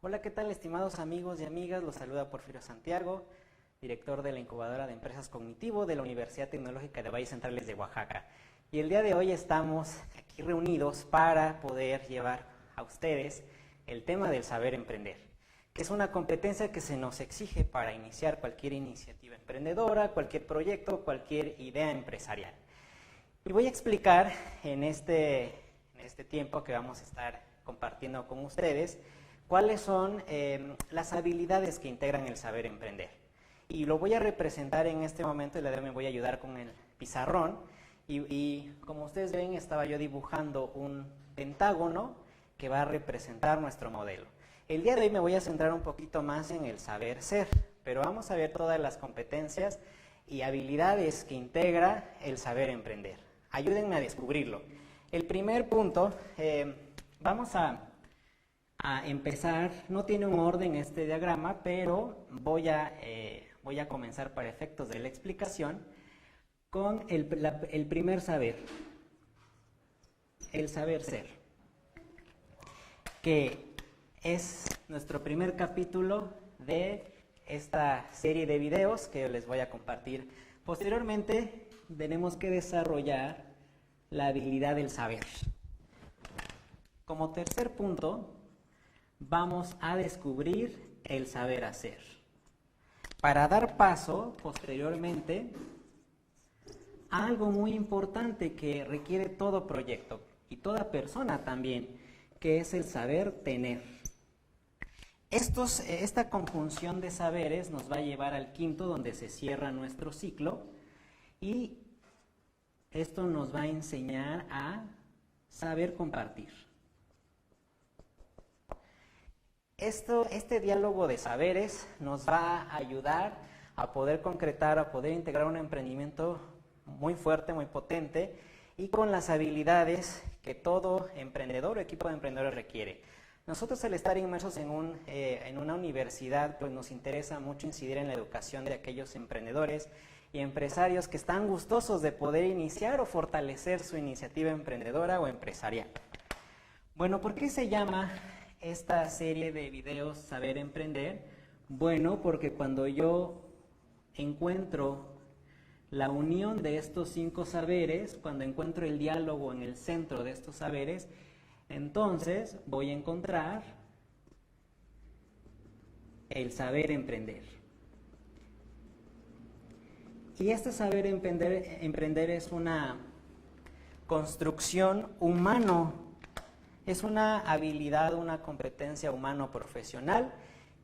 Hola, ¿qué tal, estimados amigos y amigas? Los saluda Porfirio Santiago, director de la Incubadora de Empresas Cognitivo de la Universidad Tecnológica de Valles Centrales de Oaxaca. Y el día de hoy estamos aquí reunidos para poder llevar a ustedes el tema del saber emprender, que es una competencia que se nos exige para iniciar cualquier iniciativa emprendedora, cualquier proyecto, cualquier idea empresarial. Y voy a explicar en este tiempo que vamos a estar compartiendo con ustedes cuáles son las habilidades que integran el saber emprender. Y lo voy a representar en este momento, y me voy a ayudar con el pizarrón. Y como ustedes ven, estaba yo dibujando un pentágono que va a representar nuestro modelo. El día de hoy me voy a centrar un poquito más en el saber ser, pero vamos a ver todas las competencias y habilidades que integra el saber emprender. Ayúdenme a descubrirlo. El primer punto, vamos a empezar, no tiene un orden este diagrama, pero voy a comenzar para efectos de la explicación con el primer saber, el saber ser, que es nuestro primer capítulo de esta serie de videos que les voy a compartir. Posteriormente tenemos que desarrollar la habilidad del saber. Como tercer punto, vamos a descubrir el saber hacer, para dar paso posteriormente a algo muy importante que requiere todo proyecto y toda persona también, que es el saber tener. Esta conjunción de saberes nos va a llevar al quinto, donde se cierra nuestro ciclo, y esto nos va a enseñar a saber compartir. Este diálogo de saberes nos va a ayudar a poder concretar, a poder integrar un emprendimiento muy fuerte, muy potente, y con las habilidades que todo emprendedor o equipo de emprendedores requiere. Nosotros, al estar inmersos en una universidad, pues nos interesa mucho incidir en la educación de aquellos emprendedores y empresarios que están gustosos de poder iniciar o fortalecer su iniciativa emprendedora o empresarial. Bueno, ¿por qué se llama esta serie de videos Saber Emprender? Bueno, porque cuando yo encuentro la unión de estos 5 saberes, cuando encuentro el diálogo en el centro de estos saberes, entonces voy a encontrar el saber emprender. Y este saber emprender es una construcción humano. Es una habilidad, una competencia humano-profesional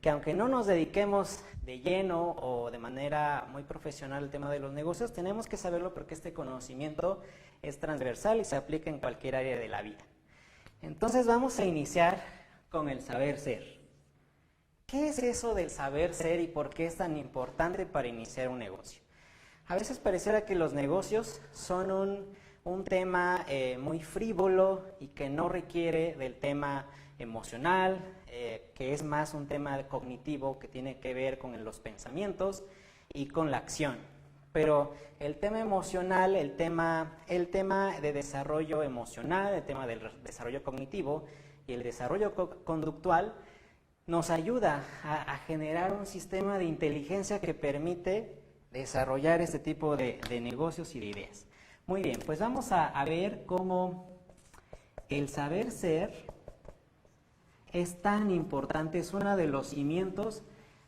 que, aunque no nos dediquemos de lleno o de manera muy profesional al tema de los negocios, tenemos que saberlo porque este conocimiento es transversal y se aplica en cualquier área de la vida. Entonces vamos a iniciar con el saber ser. ¿Qué es eso del saber ser y por qué es tan importante para iniciar un negocio? A veces pareciera que los negocios son un tema muy frívolo y que no requiere del tema emocional, que es más un tema cognitivo que tiene que ver con los pensamientos y con la acción. Pero el tema emocional, el tema de desarrollo emocional, el tema del desarrollo cognitivo y el desarrollo conductual nos ayuda a generar un sistema de inteligencia que permite desarrollar este tipo de negocios y de ideas. Muy bien, pues vamos a ver cómo el saber ser es tan importante, es uno de los cimientos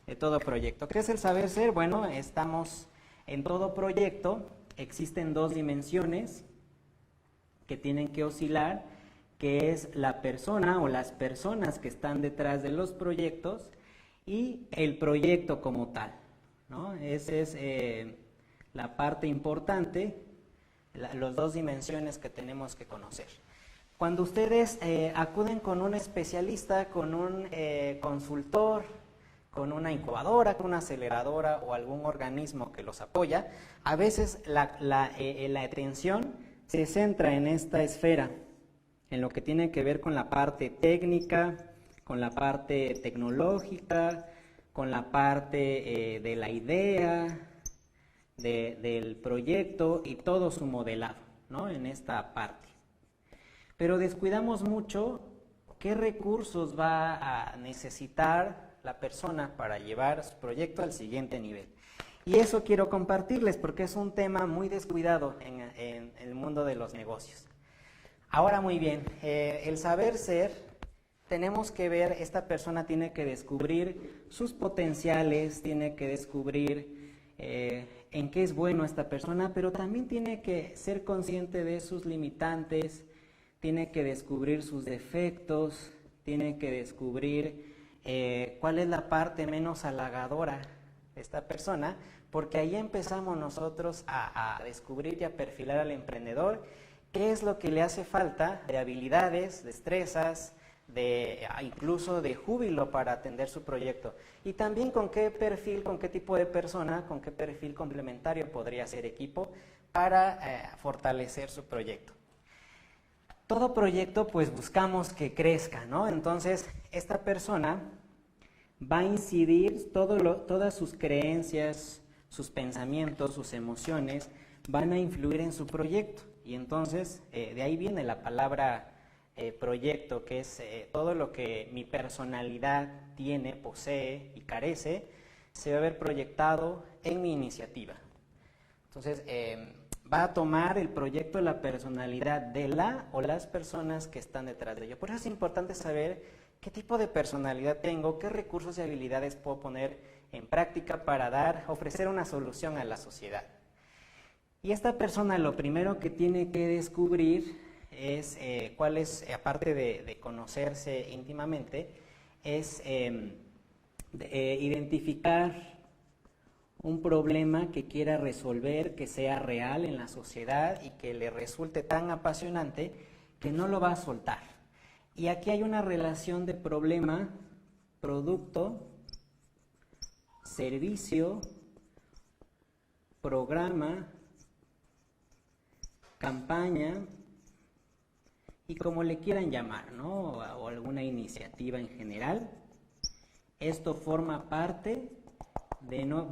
de todo proyecto. ¿Qué es el saber ser? Bueno, estamos en todo proyecto, existen 2 dimensiones que tienen que oscilar, que es la persona o las personas que están detrás de los proyectos y el proyecto como tal, ¿no? Esa es la parte importante, las 2 dimensiones que tenemos que conocer. Cuando ustedes acuden con un especialista, con un consultor, con una incubadora, con una aceleradora o algún organismo que los apoya, a veces la atención se centra en esta esfera, en lo que tiene que ver con la parte técnica, con la parte tecnológica, con la parte de la idea, del proyecto y todo su modelado, ¿no? En esta parte. Pero descuidamos mucho qué recursos va a necesitar la persona para llevar su proyecto al siguiente nivel. Y eso quiero compartirles porque es un tema muy descuidado en el mundo de los negocios. Ahora muy bien, el saber ser, tenemos que ver, esta persona tiene que descubrir sus potenciales, tiene que descubrir en qué es bueno esta persona, pero también tiene que ser consciente de sus limitantes, tiene que descubrir sus defectos, tiene que descubrir cuál es la parte menos halagadora de esta persona, porque ahí empezamos nosotros a descubrir y a perfilar al emprendedor qué es lo que le hace falta de habilidades, destrezas, incluso de júbilo para atender su proyecto. Y también con qué perfil, con qué tipo de persona, con qué perfil complementario podría ser equipo para fortalecer su proyecto. Todo proyecto pues buscamos que crezca, ¿no? Entonces esta persona va a incidir, todas sus creencias, sus pensamientos, sus emociones van a influir en su proyecto. Y entonces de ahí viene la palabra proyecto, que es todo lo que mi personalidad tiene, posee y carece, se va a ver proyectado en mi iniciativa. Entonces va a tomar el proyecto la personalidad de la o las personas que están detrás de ello. Por eso es importante saber qué tipo de personalidad tengo, qué recursos y habilidades puedo poner en práctica para ofrecer una solución a la sociedad. Y esta persona lo primero que tiene que descubrir es cuál es, aparte de conocerse íntimamente, es identificar un problema que quiera resolver, que sea real en la sociedad y que le resulte tan apasionante que no lo va a soltar. Y aquí hay una relación de problema, producto, servicio, programa, campaña y como le quieran llamar, ¿no? O alguna iniciativa en general. Esto forma parte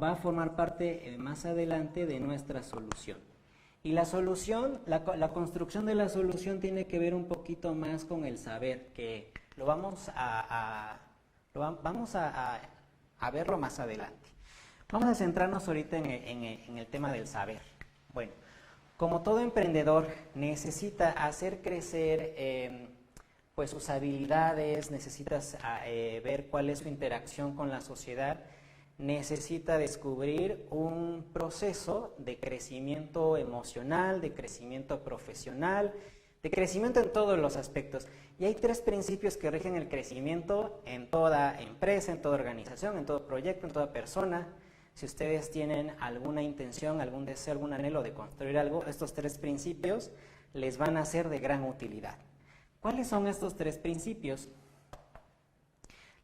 va a formar parte más adelante de nuestra solución. Y la solución, la construcción de la solución tiene que ver un poquito más con el saber, que lo vamos a verlo más adelante. Vamos a centrarnos ahorita en el tema del saber. Bueno, como todo emprendedor necesita hacer crecer pues sus habilidades, necesitas ver cuál es su interacción con la sociedad, necesita descubrir un proceso de crecimiento emocional, de crecimiento profesional, de crecimiento en todos los aspectos. Y hay 3 principios que rigen el crecimiento en toda empresa, en toda organización, en todo proyecto, en toda persona. Si ustedes tienen alguna intención, algún deseo, algún anhelo de construir algo, estos 3 principios les van a ser de gran utilidad. ¿Cuáles son estos 3 principios?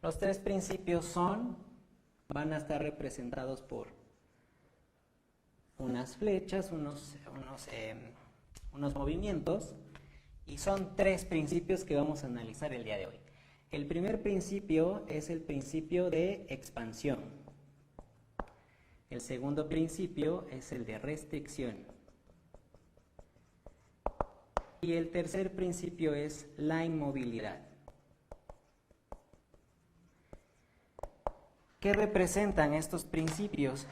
Los 3 principios van a estar representados por unas flechas, unos movimientos, y son 3 principios que vamos a analizar el día de hoy. El primer principio es el principio de expansión. El segundo principio es el de restricción. Y el tercer principio es la inmovilidad. ¿Qué representan estos principios?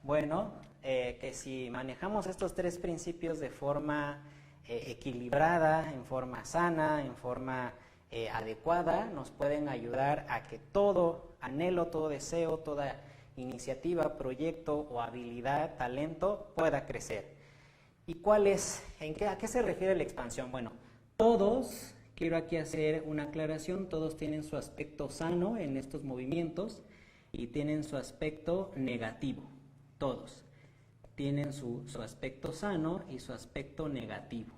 Bueno, que si manejamos estos 3 principios de forma equilibrada, en forma sana, en forma adecuada, nos pueden ayudar a que todo anhelo, todo deseo, toda iniciativa, proyecto o habilidad, talento pueda crecer. ¿Y a qué se refiere la expansión? Bueno, todos, quiero aquí hacer una aclaración, todos tienen su aspecto sano en estos movimientos y tienen su aspecto negativo, todos tienen su aspecto sano y su aspecto negativo.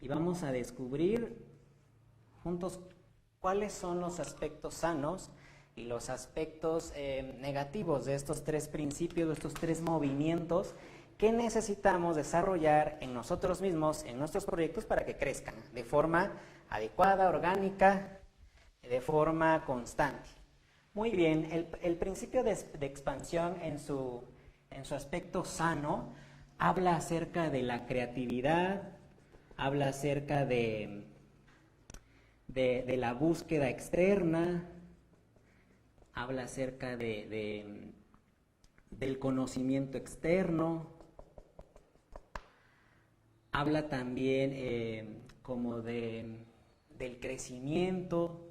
Y vamos a descubrir juntos cuáles son los aspectos sanos y los aspectos negativos de estos 3 principios, de estos 3 movimientos que necesitamos desarrollar en nosotros mismos, en nuestros proyectos, para que crezcan de forma adecuada, orgánica, de forma constante. Muy bien, el principio de expansión en su aspecto sano habla acerca de la creatividad, habla acerca de de la búsqueda externa, habla acerca del conocimiento externo, habla también como del crecimiento.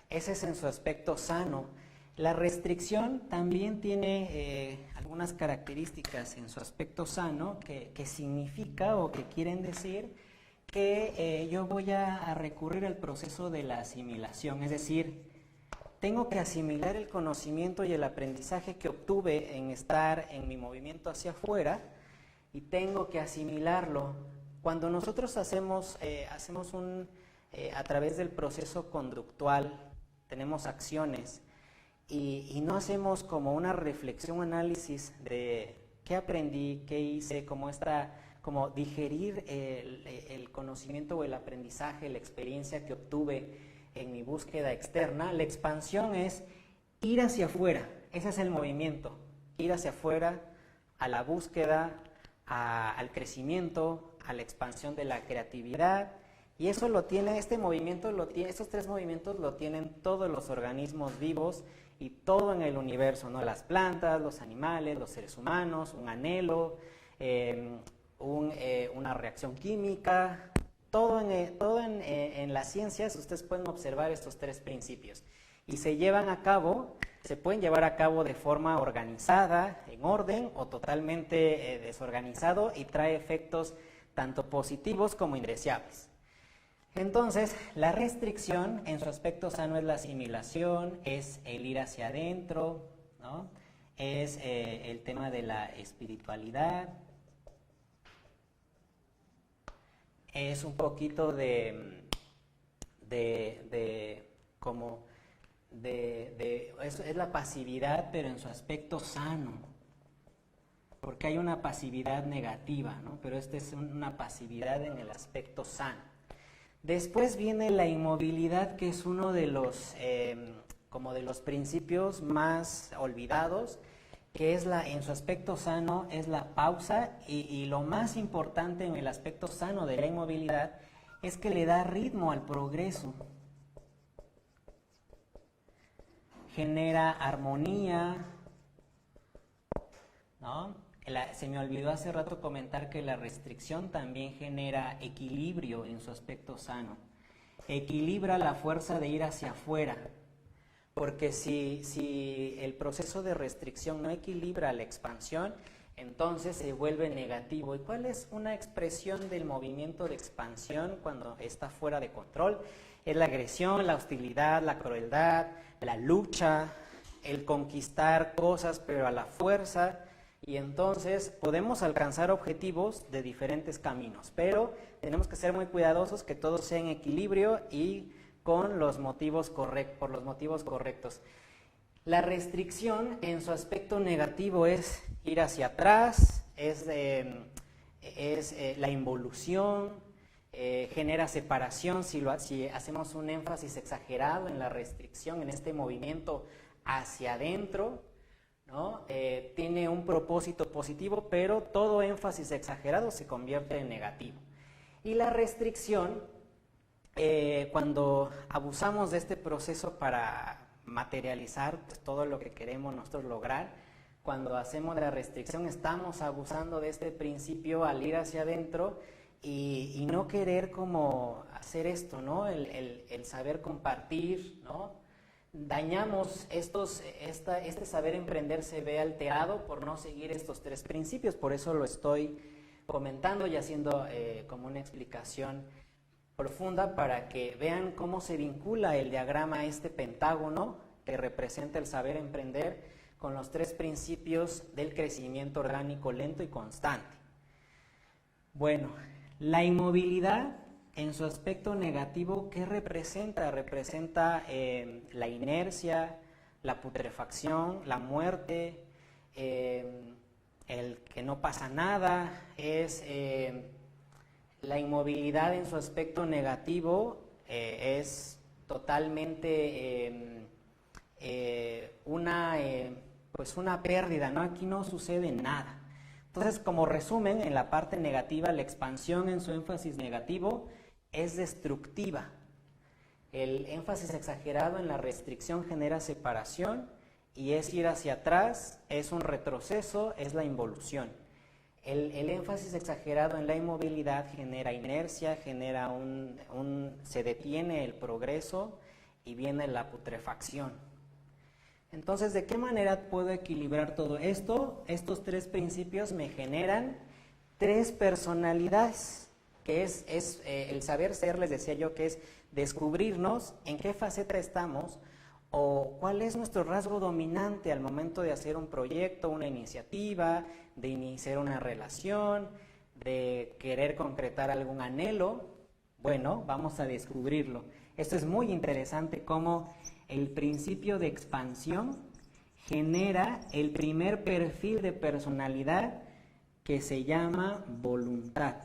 Ese es en su aspecto sano. La restricción también tiene algunas características en su aspecto sano que significa o que quieren decir que yo voy a recurrir al proceso de la asimilación, es decir, tengo que asimilar el conocimiento y el aprendizaje que obtuve en estar en mi movimiento hacia afuera y tengo que asimilarlo. Cuando nosotros hacemos a través del proceso conductual, tenemos acciones y no hacemos como una reflexión, un análisis de qué aprendí, qué hice, como digerir el conocimiento o el aprendizaje, la experiencia que obtuve en mi búsqueda externa. La expansión es ir hacia afuera, ese es el movimiento, ir hacia afuera a la búsqueda, al crecimiento, a la expansión de la creatividad. Y eso lo tiene, estos tres movimientos lo tienen todos los organismos vivos y todo en el universo, ¿no? Las plantas, los animales, los seres humanos, un anhelo, una reacción química, todo en las ciencias ustedes pueden observar estos tres principios y se pueden llevar a cabo de forma organizada, en orden o totalmente desorganizado y trae efectos tanto positivos como indeseables. Entonces, la restricción en su aspecto sano es la asimilación, es el ir hacia adentro, ¿no? Es el tema de la espiritualidad, es un poquito es la pasividad, pero en su aspecto sano, porque hay una pasividad negativa, ¿no? Pero esta es una pasividad en el aspecto sano. Después viene la inmovilidad, que es uno de los principios más olvidados, que es en su aspecto sano es la pausa y lo más importante en el aspecto sano de la inmovilidad es que le da ritmo al progreso, genera armonía, ¿no? Se me olvidó hace rato comentar que la restricción también genera equilibrio en su aspecto sano. Equilibra la fuerza de ir hacia afuera, porque si el proceso de restricción no equilibra la expansión, entonces se vuelve negativo. ¿Y cuál es una expresión del movimiento de expansión cuando está fuera de control? Es la agresión, la hostilidad, la crueldad, la lucha, el conquistar cosas pero a la fuerza. Y entonces podemos alcanzar objetivos de diferentes caminos, pero tenemos que ser muy cuidadosos que todo sea en equilibrio y por los motivos correctos. La restricción en su aspecto negativo es ir hacia atrás, es la involución, genera separación si hacemos un énfasis exagerado en la restricción, en este movimiento hacia adentro, ¿no? Tiene un propósito positivo, pero todo énfasis exagerado se convierte en negativo. Y la restricción, cuando abusamos de este proceso para materializar pues, todo lo que queremos nosotros lograr, cuando hacemos la restricción estamos abusando de este principio al ir hacia adentro y no querer como hacer esto, ¿no? El saber compartir, ¿no? Dañamos este saber emprender se ve alterado por no seguir estos tres principios, por eso lo estoy comentando y haciendo como una explicación profunda para que vean cómo se vincula el diagrama a este pentágono que representa el saber emprender con los tres principios del crecimiento orgánico lento y constante. Bueno, la inmovilidad en su aspecto negativo, ¿qué representa? Representa la inercia, la putrefacción, la muerte, el que no pasa nada, es la inmovilidad en su aspecto negativo, es totalmente una pérdida, ¿no? Aquí no sucede nada. Entonces, como resumen, en la parte negativa, la expansión en su énfasis negativo es destructiva. El énfasis exagerado en la restricción genera separación y es ir hacia atrás, es un retroceso, es la involución. El énfasis exagerado en la inmovilidad genera inercia, genera se detiene el progreso y viene la putrefacción. Entonces, ¿de qué manera puedo equilibrar todo esto? Estos tres principios me generan tres personalidades, que es el saber ser, les decía yo, que es descubrirnos en qué faceta estamos o cuál es nuestro rasgo dominante al momento de hacer un proyecto, una iniciativa, de iniciar una relación, de querer concretar algún anhelo. Bueno, vamos a descubrirlo. Esto es muy interesante, cómo el principio de expansión genera el primer perfil de personalidad que se llama voluntad.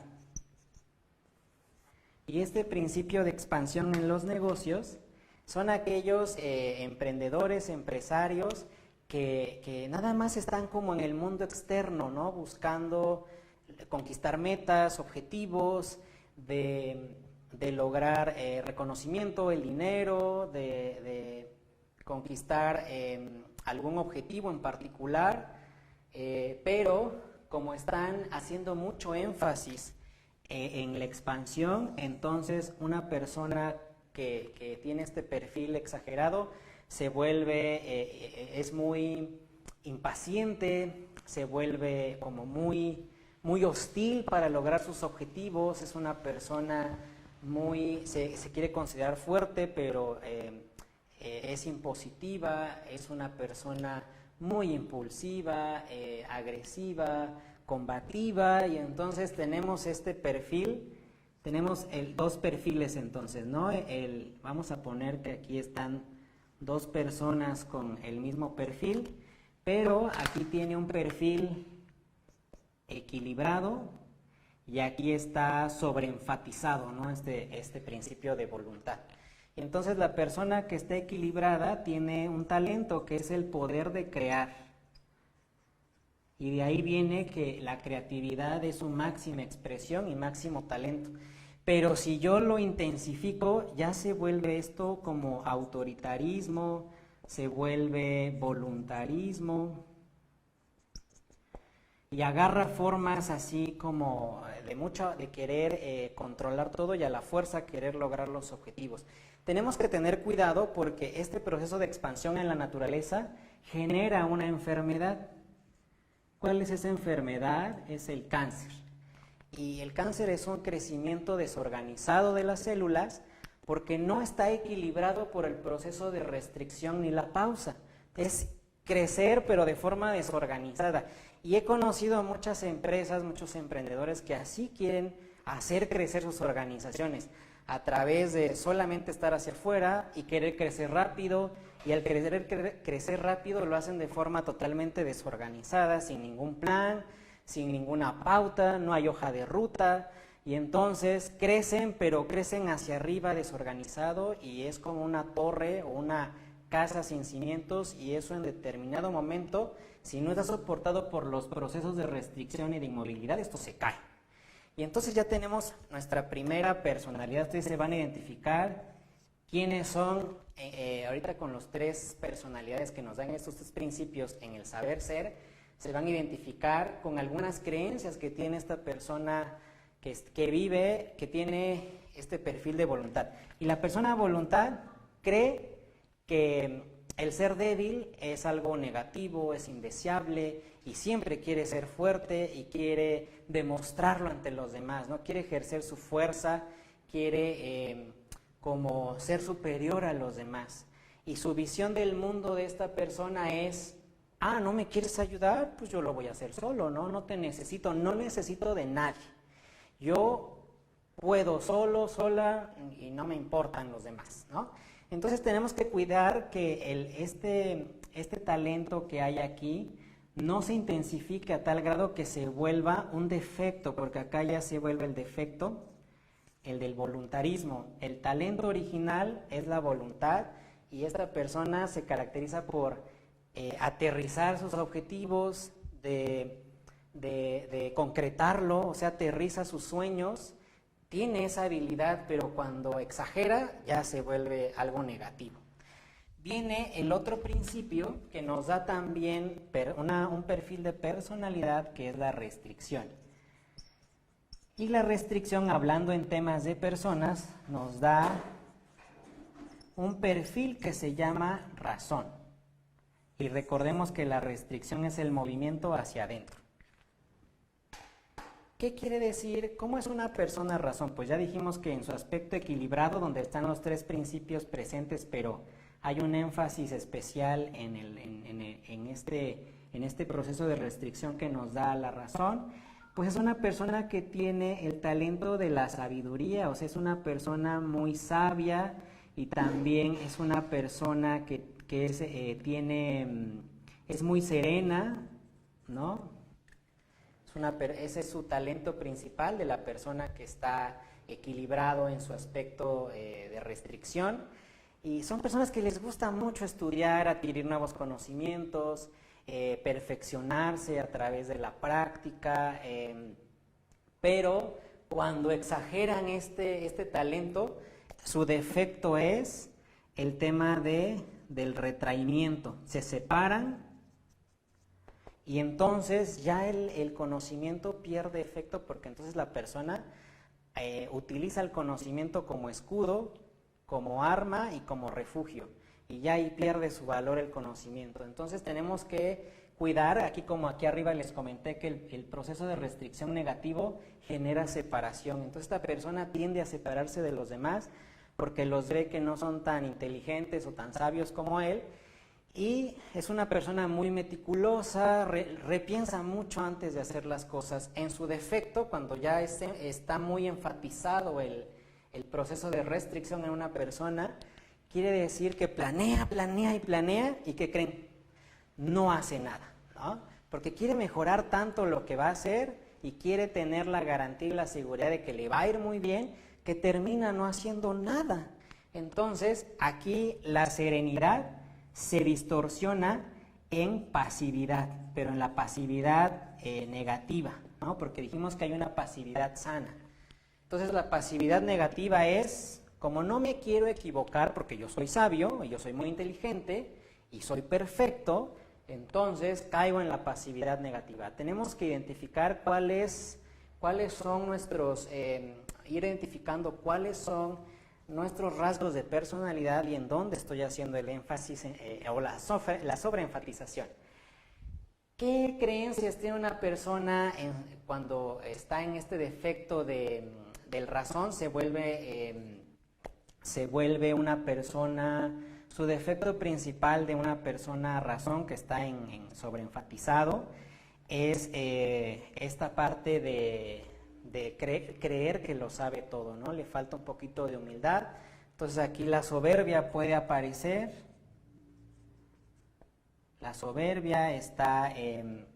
Y este principio de expansión en los negocios son aquellos emprendedores, empresarios que nada más están como en el mundo externo, ¿no? Buscando conquistar metas, objetivos, de lograr reconocimiento, el dinero, de conquistar algún objetivo en particular, pero como están haciendo mucho énfasis en la expansión, entonces una persona que tiene este perfil exagerado se vuelve, es muy impaciente, se vuelve como muy hostil para lograr sus objetivos, es una persona se quiere considerar fuerte, pero es impositiva, es una persona muy impulsiva, agresiva, combativa, y entonces tenemos este perfil, tenemos dos perfiles entonces, ¿no? Vamos a poner que aquí están dos personas con el mismo perfil, pero aquí tiene un perfil equilibrado, y aquí está sobreenfatizado, ¿no? Este principio de voluntad. Entonces la persona que está equilibrada tiene un talento que es el poder de crear. Y de ahí viene que la creatividad es su máxima expresión y máximo talento. Pero si yo lo intensifico, ya se vuelve esto como autoritarismo, se vuelve voluntarismo, y agarra formas así como de querer controlar todo y a la fuerza querer lograr los objetivos. Tenemos que tener cuidado porque este proceso de expansión en la naturaleza genera una enfermedad. ¿Cuál es esa enfermedad? Es el cáncer. Y el cáncer es un crecimiento desorganizado de las células porque no está equilibrado por el proceso de restricción ni la pausa. Es crecer pero de forma desorganizada. Y he conocido a muchas empresas, muchos emprendedores que así quieren hacer crecer sus organizaciones, a través de solamente estar hacia afuera y querer crecer rápido, y al querer crecer rápido lo hacen de forma totalmente desorganizada, sin ningún plan, sin ninguna pauta, no hay hoja de ruta, y entonces crecen, pero crecen hacia arriba desorganizado y es como una torre o una casa sin cimientos, y eso en determinado momento, si no está soportado por los procesos de restricción y de inmovilidad, esto se cae. Y entonces ya tenemos nuestra primera personalidad. Ustedes se van a identificar quiénes son, ahorita con los tres personalidades que nos dan estos tres principios en el saber ser, se van a identificar con algunas creencias que tiene esta persona que vive, que tiene este perfil de voluntad. Y la persona de voluntad cree que el ser débil es algo negativo, es indeseable y siempre quiere ser fuerte y quiere demostrarlo ante los demás, ¿no? Quiere ejercer su fuerza, quiere como ser superior a los demás. Y su visión del mundo de esta persona es, ¿no me quieres ayudar? Pues yo lo voy a hacer solo, ¿no? No te necesito, no necesito de nadie. Yo puedo solo, sola y no me importan los demás, ¿no? Entonces tenemos que cuidar que este talento que hay aquí no se intensifique a tal grado que se vuelva un defecto, porque acá ya se vuelve el defecto, el del voluntarismo. El talento original es la voluntad y esta persona se caracteriza por aterrizar sus objetivos, de de concretarlo, o sea, aterriza sus sueños, tiene esa habilidad, pero cuando exagera ya se vuelve algo negativo. Viene el otro principio que nos da también un perfil de personalidad, que es la restricción. Y la restricción, hablando en temas de personas, nos da un perfil que se llama razón. Y recordemos que la restricción es el movimiento hacia adentro. ¿Qué quiere decir? ¿Cómo es una persona razón? Pues ya dijimos que en su aspecto equilibrado, donde están los tres principios presentes, pero hay un énfasis especial en este proceso de restricción que nos da la razón, pues es una persona que tiene el talento de la sabiduría, o sea, es una persona muy sabia y también es una persona que es muy serena, ¿no? Ese es su talento principal de la persona que está equilibrado en su aspecto de restricción. Y son personas que les gusta mucho estudiar, adquirir nuevos conocimientos, perfeccionarse a través de la práctica, pero cuando exageran este talento, su defecto es el tema del retraimiento. Se separan y entonces ya el conocimiento pierde efecto, porque entonces la persona utiliza el conocimiento como escudo, como arma y como refugio, y ya ahí pierde su valor el conocimiento. Entonces tenemos que cuidar, como aquí arriba les comenté, que el proceso de restricción negativo genera separación. Entonces esta persona tiende a separarse de los demás porque los ve que no son tan inteligentes o tan sabios como él, y es una persona muy meticulosa, repiensa mucho antes de hacer las cosas. En su defecto, cuando ya está muy enfatizado el proceso de restricción en una persona, quiere decir que planea y ¿qué creen? No hace nada, ¿no? Porque quiere mejorar tanto lo que va a hacer y quiere tener la garantía y la seguridad de que le va a ir muy bien, que termina no haciendo nada. Entonces, aquí la serenidad se distorsiona en pasividad, pero en la pasividad negativa, ¿no? Porque dijimos que hay una pasividad sana. Entonces la pasividad negativa es, como no me quiero equivocar porque yo soy sabio, y yo soy muy inteligente y soy perfecto, entonces caigo en la pasividad negativa. Tenemos que identificar cuáles son ir identificando cuáles son nuestros rasgos de personalidad y en dónde estoy haciendo el énfasis o la sobreenfatización. ¿Qué creencias tiene una persona cuando está en este defecto del razón? Se vuelve una persona, su defecto principal de una persona razón que está en sobreenfatizado es esta parte de creer que lo sabe todo, ¿no? Le falta un poquito de humildad. Entonces aquí la soberbia puede aparecer. La soberbia está en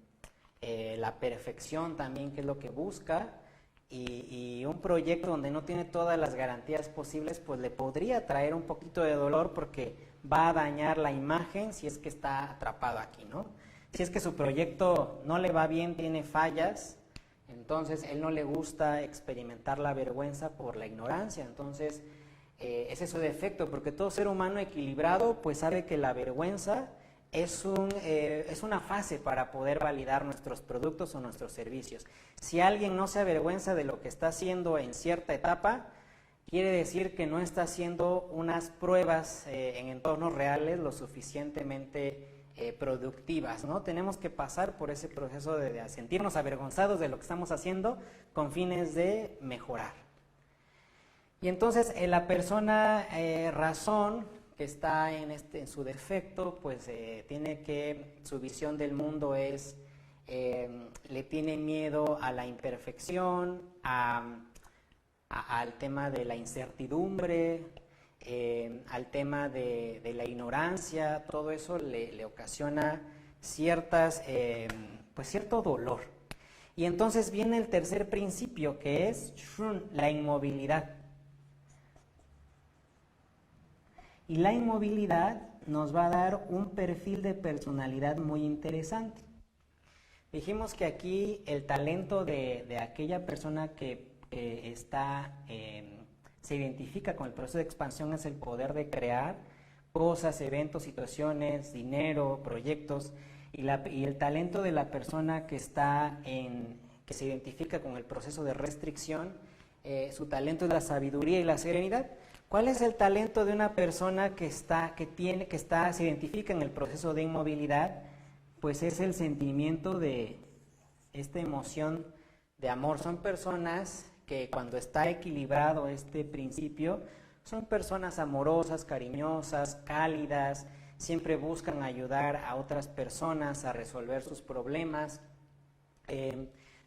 la perfección también, que es lo que busca, y un proyecto donde no tiene todas las garantías posibles, pues le podría traer un poquito de dolor porque va a dañar la imagen si es que está atrapado aquí, ¿no? Si es que su proyecto no le va bien, tiene fallas, entonces él no le gusta experimentar la vergüenza por la ignorancia. Entonces ese es su defecto, porque todo ser humano equilibrado pues sabe que la vergüenza es una fase para poder validar nuestros productos o nuestros servicios. Si alguien no se avergüenza de lo que está haciendo en cierta etapa, quiere decir que no está haciendo unas pruebas en entornos reales lo suficientemente productivas, ¿no? Tenemos que pasar por ese proceso de sentirnos avergonzados de lo que estamos haciendo con fines de mejorar. Y entonces la persona razón que está en su defecto, pues su visión del mundo es, le tiene miedo a la imperfección, al tema de la incertidumbre, al tema de la ignorancia. Todo eso le ocasiona cierto dolor. Y entonces viene el tercer principio, que es la inmovilidad. Y la inmovilidad nos va a dar un perfil de personalidad muy interesante. Dijimos que aquí el talento de aquella persona que se identifica con el proceso de expansión es el poder de crear cosas, eventos, situaciones, dinero, proyectos, y el talento de la persona que que se identifica con el proceso de restricción, su talento es la sabiduría y la serenidad. ¿Cuál es el talento de una persona que se identifica en el proceso de inmovilidad? Pues es el sentimiento de esta emoción de amor. Son personas que cuando está equilibrado este principio, son personas amorosas, cariñosas, cálidas, siempre buscan ayudar a otras personas a resolver sus problemas.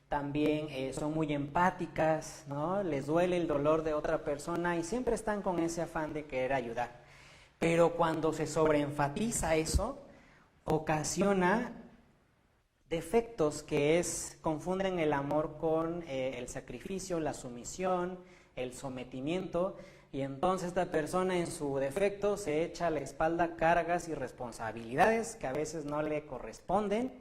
También son muy empáticas, ¿no? Les duele el dolor de otra persona y siempre están con ese afán de querer ayudar. Pero cuando se sobreenfatiza eso, ocasiona defectos que confunden el amor con el sacrificio, la sumisión, el sometimiento, y entonces esta persona en su defecto se echa a la espalda cargas y responsabilidades que a veces no le corresponden,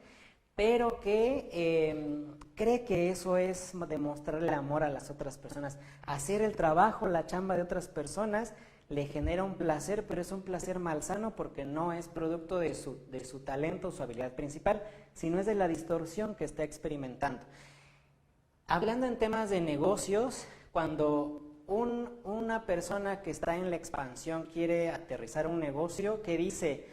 pero que cree que eso es demostrarle amor a las otras personas. Hacer el trabajo, la chamba de otras personas le genera un placer, pero es un placer malsano porque no es producto de su talento, su habilidad principal, sino es de la distorsión que está experimentando. Hablando en temas de negocios, cuando una persona que está en la expansión quiere aterrizar un negocio, que dice,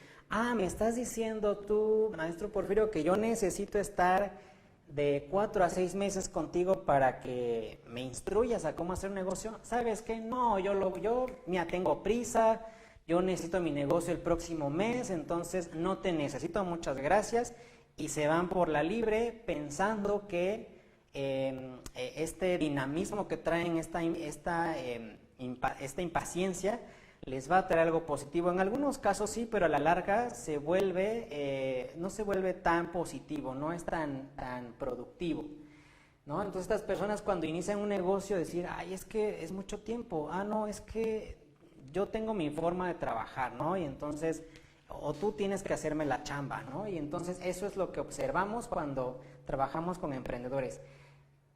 me estás diciendo tú, maestro Porfirio, que yo necesito estar de 4 a 6 meses contigo para que me instruyas a cómo hacer un negocio. ¿Sabes qué? No, yo mira, tengo prisa, yo necesito mi negocio el próximo mes, entonces no te necesito, muchas gracias. Y se van por la libre pensando que este dinamismo que traen, esta impaciencia, les va a traer algo positivo. En algunos casos sí, pero a la larga no se vuelve tan positivo, no es tan productivo, ¿no? Entonces estas personas cuando inician un negocio decir, es que es mucho tiempo, no, es que yo tengo mi forma de trabajar, ¿no? Y entonces, o tú tienes que hacerme la chamba, ¿no? Y entonces eso es lo que observamos cuando trabajamos con emprendedores.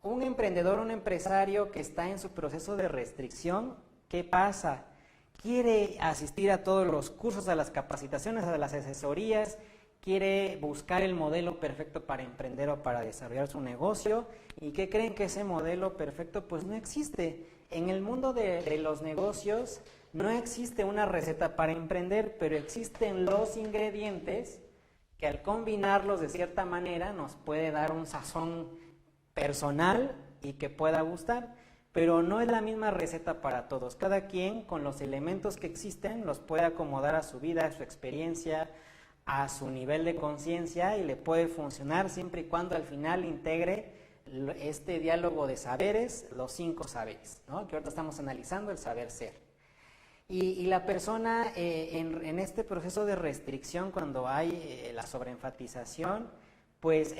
Un emprendedor, un empresario que está en su proceso de restricción, ¿qué pasa? Quiere asistir a todos los cursos, a las capacitaciones, a las asesorías, quiere buscar el modelo perfecto para emprender o para desarrollar su negocio. ¿Y qué creen? Que ese modelo perfecto pues no existe. En el mundo de los negocios no existe una receta para emprender, pero existen los ingredientes que al combinarlos de cierta manera nos puede dar un sazón personal y que pueda gustar. Pero no es la misma receta para todos. Cada quien con los elementos que existen los puede acomodar a su vida, a su experiencia, a su nivel de conciencia y le puede funcionar siempre y cuando al final integre este diálogo de saberes, los 5 saberes, ¿no? Que ahorita estamos analizando, el saber ser. Y la persona en este proceso de restricción, cuando hay la sobreenfatización, pues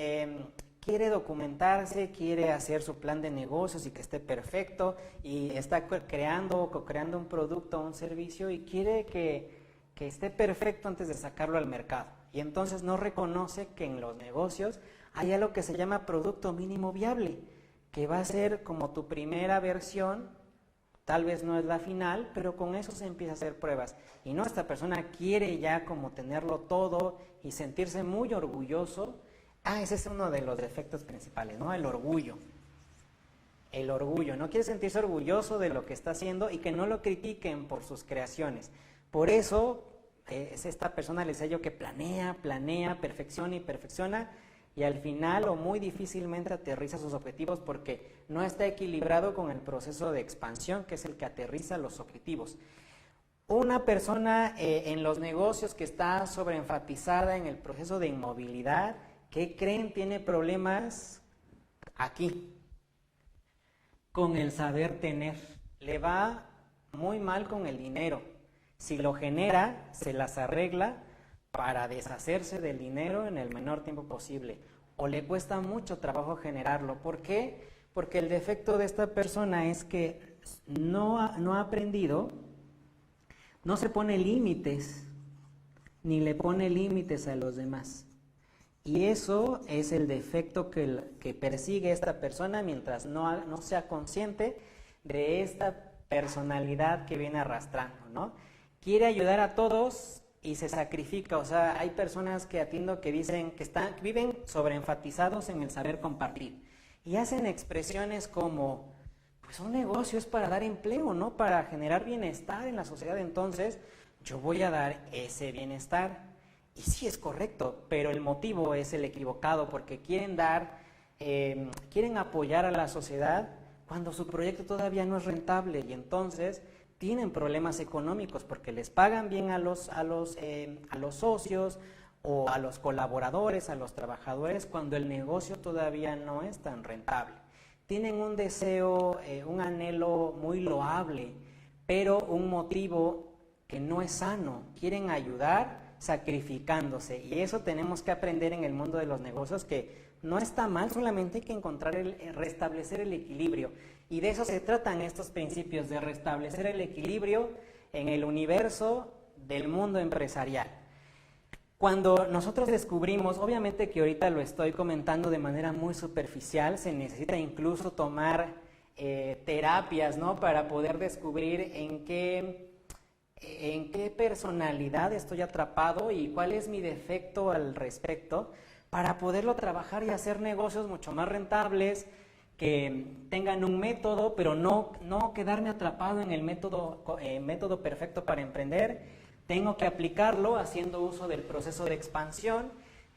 quiere documentarse, quiere hacer su plan de negocios y que esté perfecto, y está co-creando un producto o un servicio y quiere que esté perfecto antes de sacarlo al mercado. Y entonces no reconoce que en los negocios hay algo que se llama producto mínimo viable, que va a ser como tu primera versión, tal vez no es la final, pero con eso se empieza a hacer pruebas. Y no, esta persona quiere ya como tenerlo todo y sentirse muy orgulloso. Ese es uno de los defectos principales, ¿no? El orgullo. El orgullo. No quiere sentirse orgulloso de lo que está haciendo y que no lo critiquen por sus creaciones. Por eso es esta persona, les digo, que planea, perfecciona y perfecciona, y al final o muy difícilmente aterriza sus objetivos porque no está equilibrado con el proceso de expansión, que es el que aterriza los objetivos. Una persona en los negocios que está sobreenfatizada en el proceso de inmovilidad, ¿qué creen? Tiene problemas aquí, con el saber tener. Le va muy mal con el dinero. Si lo genera, se las arregla para deshacerse del dinero en el menor tiempo posible. O le cuesta mucho trabajo generarlo. ¿Por qué? Porque el defecto de esta persona es que no ha aprendido, no se pone límites, ni le pone límites a los demás. Y eso es el defecto que persigue esta persona mientras no sea consciente de esta personalidad que viene arrastrando, ¿no? Quiere ayudar a todos y se sacrifica. O sea, hay personas que atiendo que dicen que viven sobreenfatizados en el saber compartir y hacen expresiones como, pues un negocio es para dar empleo, ¿no? Para generar bienestar en la sociedad, entonces yo voy a dar ese bienestar. Y sí es correcto, pero el motivo es el equivocado, porque quieren apoyar a la sociedad cuando su proyecto todavía no es rentable, y entonces tienen problemas económicos porque les pagan bien a los socios o a los colaboradores, a los trabajadores, cuando el negocio todavía no es tan rentable. Tienen un deseo, un anhelo muy loable, pero un motivo que no es sano. Quieren ayudar sacrificándose, y eso tenemos que aprender en el mundo de los negocios, que no está mal, solamente hay que restablecer el equilibrio, y de eso se tratan estos principios, de restablecer el equilibrio en el universo del mundo empresarial. Cuando nosotros descubrimos, obviamente que ahorita lo estoy comentando de manera muy superficial, se necesita incluso tomar terapias, ¿no? Para poder descubrir en qué personalidad estoy atrapado y cuál es mi defecto al respecto, para poderlo trabajar y hacer negocios mucho más rentables, que tengan un método, pero no quedarme atrapado en el método perfecto para emprender. Tengo que aplicarlo haciendo uso del proceso de expansión.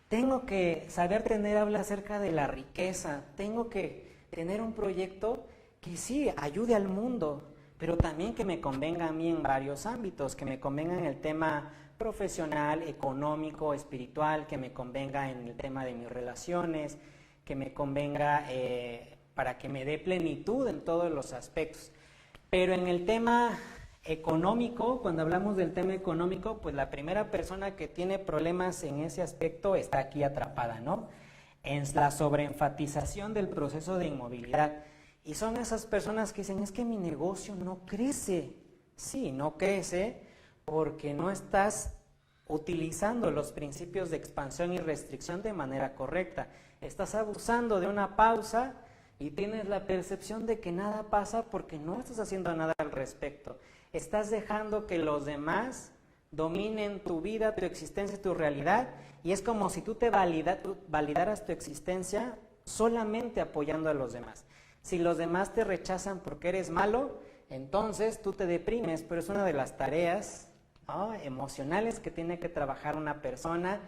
Tengo que saber hablar acerca de la riqueza. Tengo que tener un proyecto que sí ayude al mundo, pero también que me convenga a mí en varios ámbitos, que me convenga en el tema profesional, económico, espiritual, que me convenga en el tema de mis relaciones, que me convenga para que me dé plenitud en todos los aspectos. Pero en el tema económico, cuando hablamos del tema económico, pues la primera persona que tiene problemas en ese aspecto está aquí atrapada, ¿no? En la sobreenfatización del proceso de inmovilidad. Y son esas personas que dicen, es que mi negocio no crece. Sí, no crece porque no estás utilizando los principios de expansión y restricción de manera correcta. Estás abusando de una pausa y tienes la percepción de que nada pasa porque no estás haciendo nada al respecto. Estás dejando que los demás dominen tu vida, tu existencia, tu realidad, y es como si tú validaras tu existencia solamente apoyando a los demás. Si los demás te rechazan porque eres malo, entonces tú te deprimes, pero es una de las tareas, ¿no?, emocionales que tiene que trabajar una persona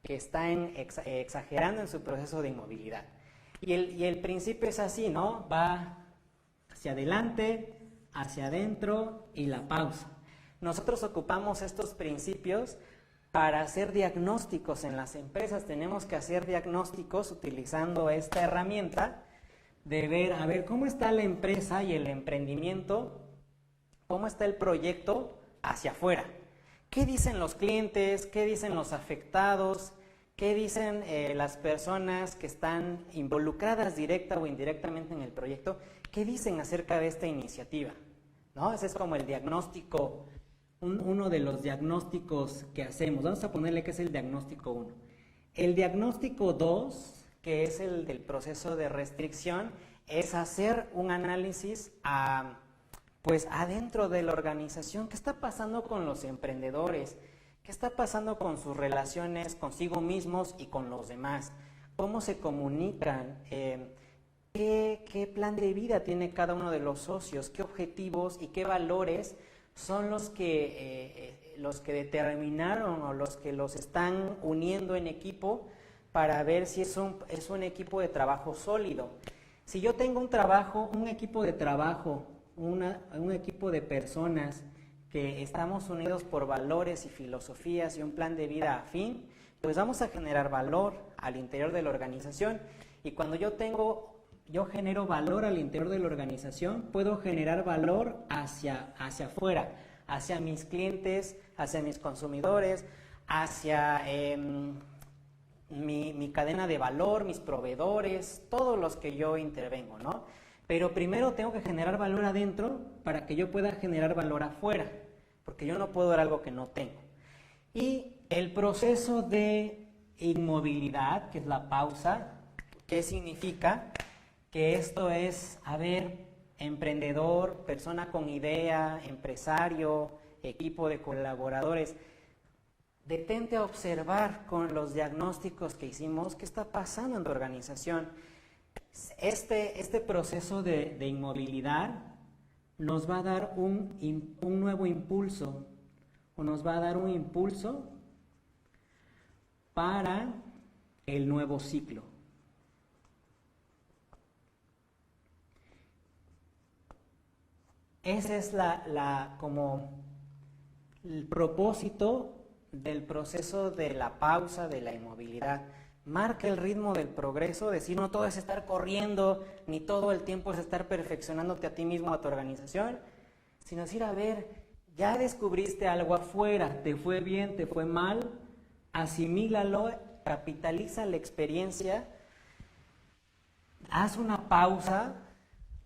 que está exagerando en su proceso de inmovilidad. Y el principio es así, ¿no? Va hacia adelante, hacia adentro y la pausa. Nosotros ocupamos estos principios para hacer diagnósticos en las empresas. Tenemos que hacer diagnósticos utilizando esta herramienta de ver, a ver, cómo está la empresa y el emprendimiento, cómo está el proyecto hacia afuera. ¿Qué dicen los clientes? ¿Qué dicen los afectados? ¿Qué dicen las personas que están involucradas directa o indirectamente en el proyecto? ¿Qué dicen acerca de esta iniciativa? ¿No? Ese es como el diagnóstico, uno de los diagnósticos que hacemos. Vamos a ponerle que es el diagnóstico 1. El diagnóstico 2, que es el del proceso de restricción, es hacer un análisis pues adentro de la organización. ¿Qué está pasando con los emprendedores? ¿Qué está pasando con sus relaciones consigo mismos y con los demás? ¿Cómo se comunican? ¿Qué plan de vida tiene cada uno de los socios? ¿Qué objetivos y qué valores son los que determinaron o los que los están uniendo en equipo para ver si es un equipo de trabajo sólido? Si yo tengo un equipo de trabajo, un equipo de personas que estamos unidos por valores y filosofías y un plan de vida afín, pues vamos a generar valor al interior de la organización. Y cuando yo genero valor al interior de la organización, puedo generar valor hacia afuera, hacia mis clientes, hacia mis consumidores, hacia mi cadena de valor, mis proveedores, todos los que yo intervengo, ¿no? Pero primero tengo que generar valor adentro para que yo pueda generar valor afuera, porque yo no puedo dar algo que no tengo. Y el proceso de inmovilidad, que es la pausa. ¿Qué significa? Que esto es, a ver, emprendedor, persona con idea, empresario, equipo de colaboradores, detente a observar con los diagnósticos que hicimos qué está pasando en tu organización. Este proceso de inmovilidad nos va a dar un nuevo impulso, o nos va a dar un impulso para el nuevo ciclo. Ese es como el propósito del proceso de la pausa, de la inmovilidad. Marca el ritmo del progreso, decir no todo es estar corriendo, ni todo el tiempo es estar perfeccionándote a ti mismo, a tu organización, sino decir, a ver, ya descubriste algo afuera, te fue bien, te fue mal, asimílalo, capitaliza la experiencia, haz una pausa,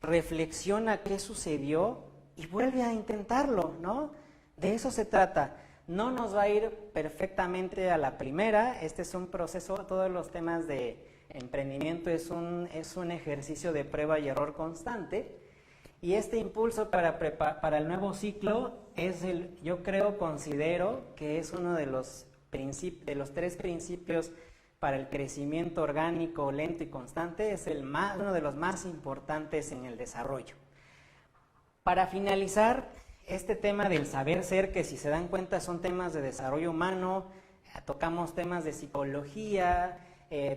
reflexiona qué sucedió y vuelve a intentarlo, ¿no? De eso se trata. No nos va a ir perfectamente a la primera. Este es un proceso, todos los temas de emprendimiento es un ejercicio de prueba y error constante. Y este impulso para el nuevo ciclo es yo considero que es uno de los tres principios para el crecimiento orgánico, lento y constante, es uno de los más importantes en el desarrollo. Para finalizar, este tema del saber ser, que si se dan cuenta son temas de desarrollo humano, tocamos temas de psicología,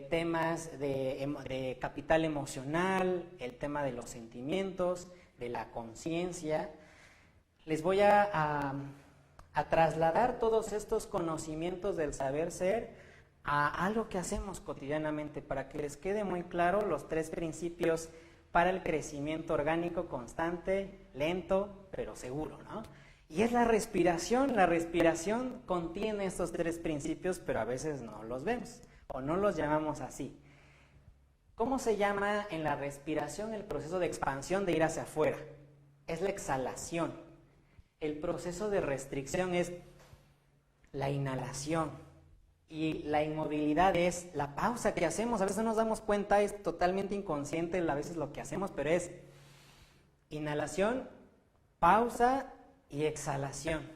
temas de capital emocional, el tema de los sentimientos, de la conciencia. Les voy a trasladar todos estos conocimientos del saber ser a algo que hacemos cotidianamente para que les quede muy claro los tres principios para el crecimiento orgánico constante, lento, pero seguro, ¿no? Y es la respiración. La respiración contiene estos tres principios, pero a veces no los vemos o no los llamamos así. ¿Cómo se llama en la respiración el proceso de expansión de ir hacia afuera? Es la exhalación. El proceso de restricción es la inhalación. Y la inmovilidad es la pausa que hacemos. A veces no nos damos cuenta, es totalmente inconsciente a veces lo que hacemos, pero es inhalación, pausa y exhalación.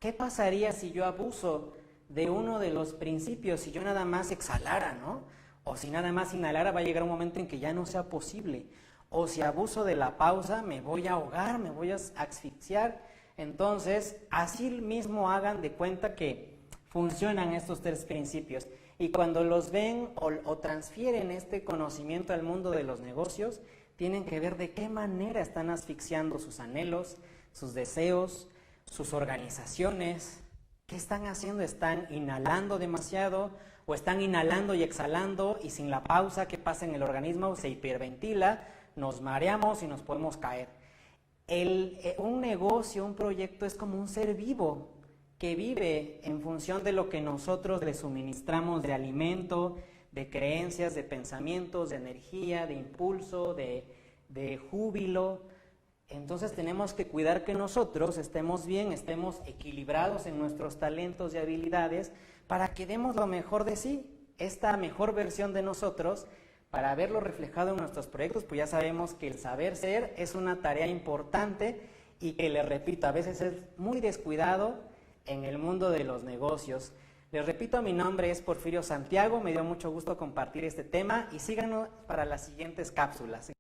¿Qué pasaría si yo abuso de uno de los principios, si yo nada más exhalara, ¿no? O si nada más inhalara, va a llegar un momento en que ya no sea posible. O si abuso de la pausa, me voy a ahogar, me voy a asfixiar. Entonces, así mismo hagan de cuenta que funcionan estos tres principios. Y cuando los ven o transfieren este conocimiento al mundo de los negocios, tienen que ver de qué manera están asfixiando sus anhelos, sus deseos, sus organizaciones. ¿Qué están haciendo? ¿Están inhalando demasiado? ¿O están inhalando y exhalando? Y sin la pausa, ¿qué pasa en el organismo? Se hiperventila, nos mareamos y nos podemos caer. Un negocio, un proyecto es como un ser vivo que vive en función de lo que nosotros le suministramos de alimento, de creencias, de pensamientos, de energía, de impulso, de júbilo. Entonces tenemos que cuidar que nosotros estemos bien, estemos equilibrados en nuestros talentos y habilidades para que demos lo mejor de sí, esta mejor versión de nosotros, para verlo reflejado en nuestros proyectos. Pues ya sabemos que el saber ser es una tarea importante y que, les repito, a veces es muy descuidado en el mundo de los negocios. Les repito, mi nombre es Porfirio Santiago, me dio mucho gusto compartir este tema y síganos para las siguientes cápsulas.